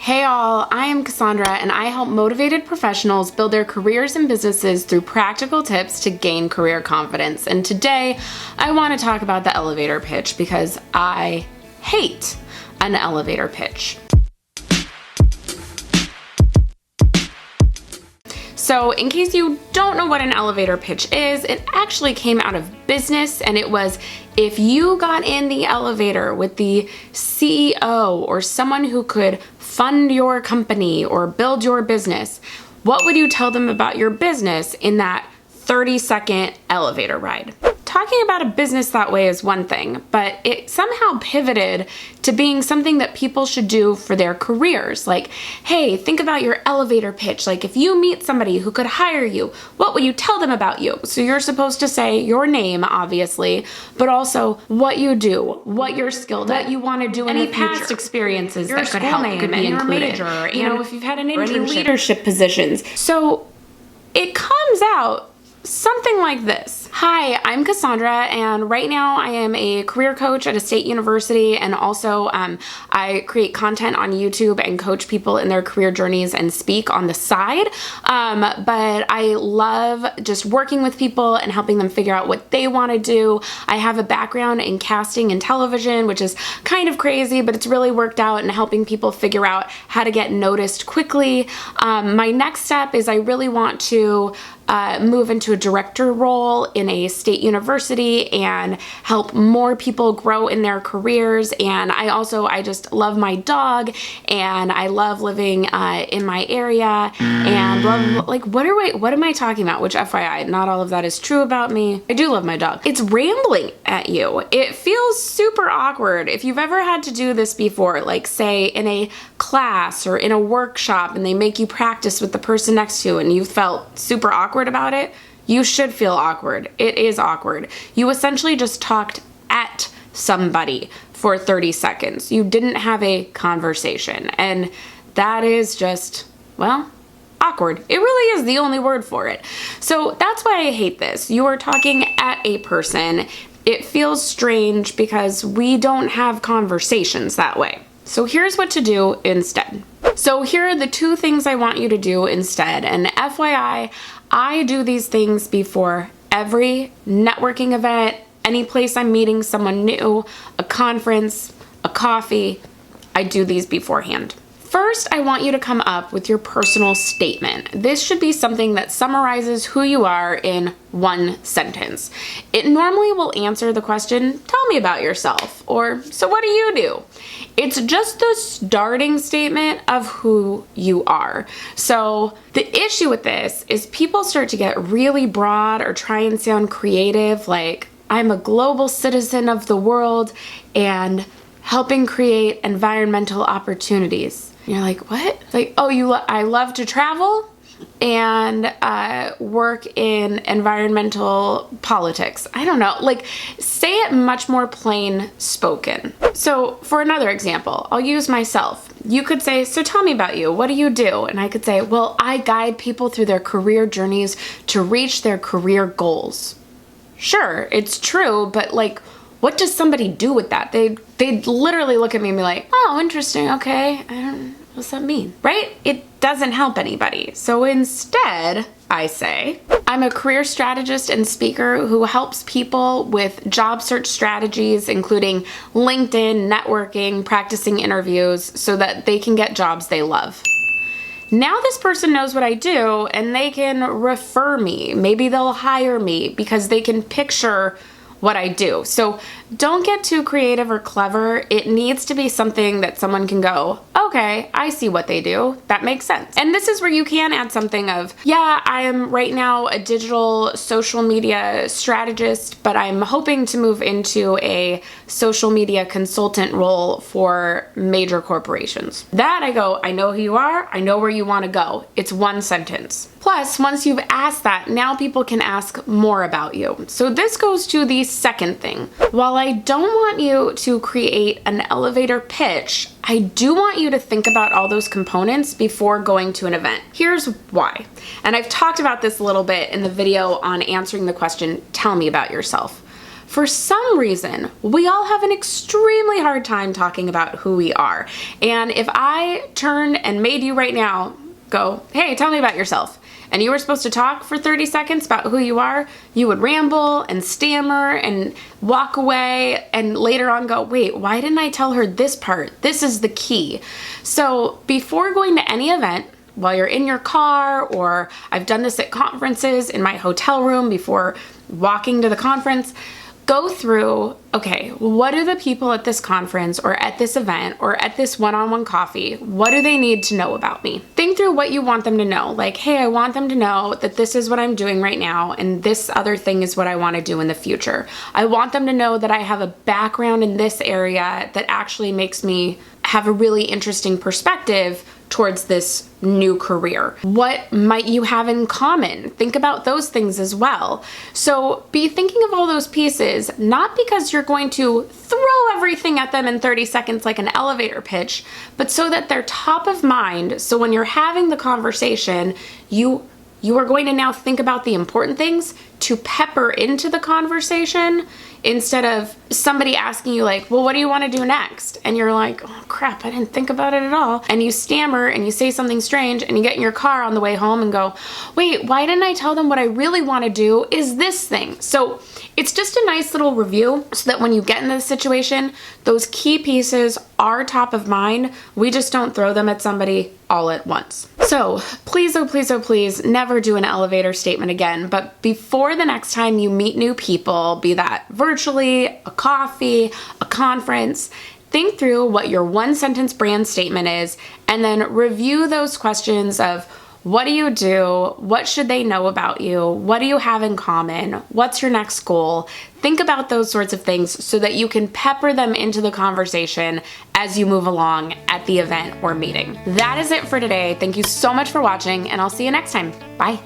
Hey all, I am Cassandra and I help motivated professionals build their careers and businesses through practical tips to gain career confidence. And today I want to talk about the elevator pitch because I hate an elevator pitch. So in case you don't know what an elevator pitch is, it actually came out of business, and it was if you got in the elevator with the CEO or someone who could fund your company or build your business, what would you tell them about your business in that 30-second elevator ride? Talking about a business that way is one thing, but it somehow pivoted to being something that people should do for their careers. Like, hey, think about your elevator pitch. Like, if you meet somebody who could hire you, what would you tell them about you? So you're supposed to say your name, obviously, but also what you do, what you're skilled at, what you want to do in the future, any past experiences that could help, could be included. Major, you know, if you've had an internship, leadership positions. So it comes out something like this. Hi, I'm Cassandra, and right now I am a career coach at a state university, and also I create content on YouTube and coach people in their career journeys and speak on the side. But I love just working with people and helping them figure out what they want to do. I have a background in casting and television, which is kind of crazy, but it's really worked out in helping people figure out how to get noticed quickly. My next step is I really want to move into a director role in a state university and help more people grow in their careers. And I just love my dog, and I love living in my area, and love, like, what am I talking about? Which, FYI, not all of that is true about me. I do love my dog. It's rambling at you. It feels super awkward. If you've ever had to do this before, like say in a class or in a workshop, and they make you practice with the person next to you and you felt super awkward about it, you should feel awkward. It is awkward. You essentially just talked at somebody for 30 seconds. You didn't have a conversation, and that is just, well, awkward. It really is the only word for it. So that's why I hate this. You are talking at a person. It feels strange because we don't have conversations that way. So here's what to do instead. So here are the two things I want you to do instead. And FYI, I do these things before every networking event, any place I'm meeting someone new, a conference, a coffee. I do these beforehand. First, I want you to come up with your personal statement. This should be something that summarizes who you are in one sentence. It normally will answer the question, tell me about yourself, or so what do you do? It's just the starting statement of who you are. So the issue with this is people start to get really broad or try and sound creative, like I'm a global citizen of the world and helping create environmental opportunities. You're like, what? Like, oh, I love to travel and work in environmental politics. I don't know, like, say it much more plain spoken. So for another example, I'll use myself. You could say, so tell me about you. What do you do? And I could say, well, I guide people through their career journeys to reach their career goals. Sure, it's true, but like, what does somebody do with that? They'd literally look at me and be like, oh, interesting, okay, what's that mean, right? It doesn't help anybody. So instead, I say, I'm a career strategist and speaker who helps people with job search strategies, including LinkedIn, networking, practicing interviews, so that they can get jobs they love. Now this person knows what I do, and they can refer me. Maybe they'll hire me because they can picture what I do. So don't get too creative or clever. It needs to be something that someone can go, okay, I see what they do. That makes sense. And this is where you can add something of, yeah, I am right now a digital social media strategist, but I'm hoping to move into a social media consultant role for major corporations. That I go, I know who you are. I know where you want to go. It's one sentence. Plus, once you've asked that, now people can ask more about you. So this goes to the second thing. While I don't want you to create an elevator pitch, I do want you to think about all those components before going to an event. Here's why. And I've talked about this a little bit in the video on answering the question, tell me about yourself. for some reason, we all have an extremely hard time talking about who we are. And if I turned and made you right now go, hey, tell me about yourself, and you were supposed to talk for 30 seconds about who you are, you would ramble and stammer and walk away and later on go, wait, why didn't I tell her this part? This is the key. So before going to any event, while you're in your car, or I've done this at conferences in my hotel room before walking to the conference, go through, okay, what do the people at this conference or at this event or at this one-on-one coffee, what do they need to know about me? Think through what you want them to know. Like, hey, I want them to know that this is what I'm doing right now and this other thing is what I want to do in the future. I want them to know that I have a background in this area that actually makes me have a really interesting perspective towards this new career. What might you have in common? Think about those things as well. So be thinking of all those pieces, not because you're going to throw everything at them in 30 seconds like an elevator pitch, but so that they're top of mind. So when you're having the conversation, you are going to now think about the important things to pepper into the conversation instead of somebody asking you like, well, what do you want to do next? And you're like, oh crap, I didn't think about it at all. And you stammer and you say something strange and you get in your car on the way home and go, wait, why didn't I tell them what I really want to do is this thing? So it's just a nice little review so that when you get in this situation, those key pieces are top of mind. We just don't throw them at somebody all at once. So please, oh please, oh please, never do an elevator statement again. But before the next time you meet new people, be that virtually, a coffee, a conference, think through what your one sentence brand statement is and then review those questions of what do you do? What should they know about you? What do you have in common? What's your next goal? Think about those sorts of things so that you can pepper them into the conversation as you move along at the event or meeting. That is it for today. Thank you so much for watching, and I'll see you next time. Bye.